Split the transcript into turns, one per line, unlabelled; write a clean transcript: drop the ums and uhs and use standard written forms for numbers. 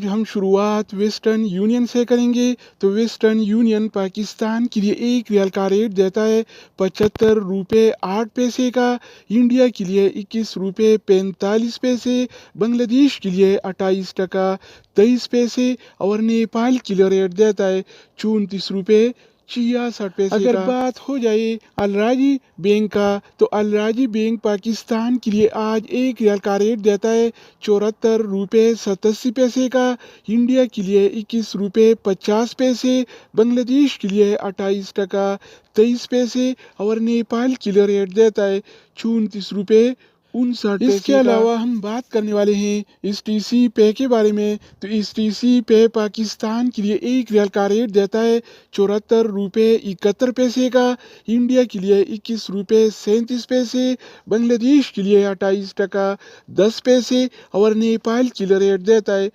آج ہم شروعات ویسٹرن یونین سے کریں گے۔ تو ویسٹرن یونین پاکستان کے لیے ایک ریال کا ریٹ دیتا ہے 75 روپے 8 پیسے کا، انڈیا کے لیے 21 روپے 45 پیسے، بنگلہ دیش کے لیے 28 ٹکا 23 پیسے اور نیپال کے لیے ریٹ دیتا ہے 34 روپے 66 پیسے اگر بات ہو جائے الراجی بینک کا، تو الراجی بینک پاکستان کے لیے آج ایک ریال کا ریٹ دیتا ہے 74 روپے 87 پیسے کا، انڈیا کے لیے 21 روپے 50 پیسے، بنگلہ دیش کے لیے 28 ٹکا 23 پیسے اور نیپال کے لیے ریٹ دیتا ہے 34 روپے 59 پیسے۔ اس کے علاوہ ہم بات کرنے والے ہیں ایس ٹی سی پے کے بارے میں۔ تو ایس ٹی سی پے پاکستان کے لیے ایک ریال کا ریٹ دیتا ہے 74 روپے 71 پیسے کا، انڈیا کے لیے 21 روپے 37 پیسے، بنگلہ دیش کے لیے 28 ٹکا 10 پیسے اور نیپال کے لیے ریٹ دیتا ہے